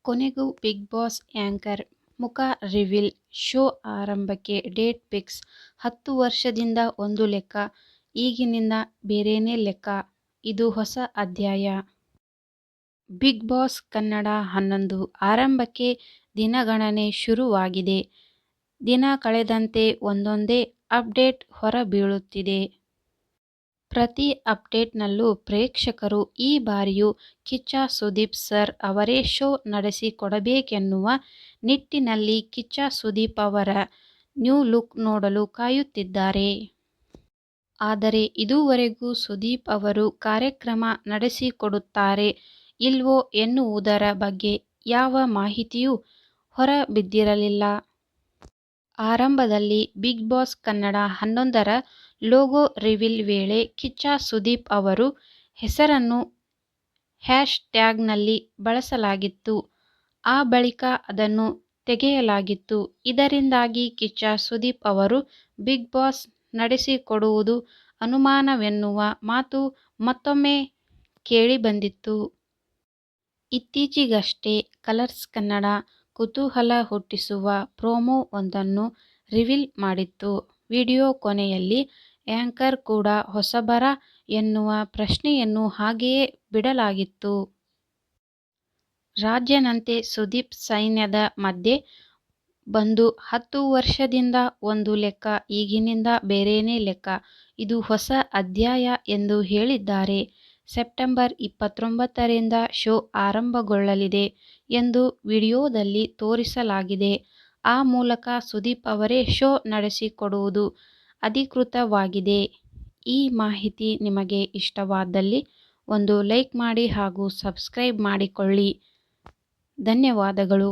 ಕೊನೆಗೂ big boss anchor ಮುಖ reveal, show ಆರಂಭಕ್ಕೆ ಡೇಟ್ ಫಿಕ್ಸ್. 10 ವರ್ಷದಿಂದ ಒಂದು ಲೆಕ್ಕ, ಈಗಿನಿಂದ ಬೇರೆನೇ ಲೆಕ್ಕ, ಇದು ಹೊಸ ಅಧ್ಯಾಯ. ಬಿಗ್ ಬಾಸ್ ಕನ್ನಡ 11 ಆರಂಭಕ್ಕೆ ದಿನಗಣನೆ ಶುರುವಾಗಿದೆ. ದಿನ ಕಳೆದಂತೆ ಒಂದೊಂದೇ ಅಪ್ಡೇಟ್ ಹೊರಬೀಳುತ್ತಿದೆ. ಪ್ರತಿ ಅಪ್ಡೇಟ್ನಲ್ಲೂ ಪ್ರೇಕ್ಷಕರು ಈ ಬಾರಿಯೂ ಕಿಚ್ಚ ಸುದೀಪ್ ಸರ್ ಅವರೇ ಶೋ ನಡೆಸಿಕೊಡಬೇಕೆನ್ನುವ ನಿಟ್ಟಿನಲ್ಲಿ ಕಿಚ್ಚ ಸುದೀಪ್ ಅವರ ನ್ಯೂ ಲುಕ್ ನೋಡಲು ಕಾಯುತ್ತಿದ್ದಾರೆ. ಆದರೆ ಇದುವರೆಗೂ ಸುದೀಪ್ ಅವರು ಕಾರ್ಯಕ್ರಮ ನಡೆಸಿಕೊಡುತ್ತಾರೆ ಇಲ್ವೋ ಎನ್ನುವುದರ ಬಗ್ಗೆ ಯಾವ ಮಾಹಿತಿಯೂ ಹೊರಬಿದ್ದಿರಲಿಲ್ಲ. ಆರಂಭದಲ್ಲಿ ಬಿಗ್ ಬಾಸ್ ಕನ್ನಡ 11ರ ಲೋಗೋ ರಿವೀಲ್ ವೇಳೆ ಕಿಚ್ಚ ಸುದೀಪ್ ಅವರ ಹೆಸರನ್ನು ಹ್ಯಾಶ್ ಟ್ಯಾಗ್ನಲ್ಲಿ ಬಳಸಲಾಗಿತ್ತು. ಆ ಬಳಿಕ ಅದನ್ನು ತೆಗೆಯಲಾಗಿತ್ತು. ಇದರಿಂದಾಗಿ ಕಿಚ್ಚ ಸುದೀಪ್ ಅವರು ಬಿಗ್ ಬಾಸ್ ನಡೆಸಿಕೊಡುವುದು ಅನುಮಾನವೆನ್ನುವ ಮಾತು ಮತ್ತೊಮ್ಮೆ ಕೇಳಿಬಂದಿತ್ತು. ಇತ್ತೀಚೆಗಷ್ಟೇ ಕಲರ್ಸ್ ಕನ್ನಡ ಕುತೂಹಲ ಹುಟ್ಟಿಸುವ ಪ್ರೊಮೋ ಒಂದನ್ನು ರಿವೀಲ್ ಮಾಡಿತ್ತು. ವಿಡಿಯೋ ಕೊನೆಯಲ್ಲಿ ಆ್ಯಂಕರ್ ಕೂಡ ಹೊಸಬರಾ ಎನ್ನುವ ಪ್ರಶ್ನೆಯನ್ನು ಹಾಗೆಯೇ ಬಿಡಲಾಗಿತ್ತು. ರಾಜನಂತೆ ಸುದೀಪ್ ಸೈನ್ಯದ ಮಧ್ಯೆ ಬಂದು 10 ವರ್ಷದಿಂದ ಒಂದು ಲೆಕ್ಕ, ಈಗಿನಿಂದ ಬೇರೆನೇ ಲೆಕ್ಕ, ಇದು ಹೊಸ ಅಧ್ಯಾಯ ಎಂದು ಹೇಳಿದ್ದಾರೆ. ಸೆಪ್ಟೆಂಬರ್ 29ರಿಂದ ಶೋ ಆರಂಭಗೊಳ್ಳಲಿದೆ ಎಂದು ವಿಡಿಯೋದಲ್ಲಿ ತೋರಿಸಲಾಗಿದೆ. ಆ ಮೂಲಕ ಸುದೀಪ್ ಅವರೇ ಶೋ ನಡೆಸಿಕೊಡುವುದು ಅಧಿಕೃತವಾಗಿದೆ. ಈ ಮಾಹಿತಿ ನಿಮಗೆ ಇಷ್ಟವಾದಲ್ಲಿ ಒಂದು ಲೈಕ್ ಮಾಡಿ ಹಾಗೂ ಸಬ್ಸ್ಕ್ರೈಬ್ ಮಾಡಿಕೊಳ್ಳಿ. ಧನ್ಯವಾದಗಳು.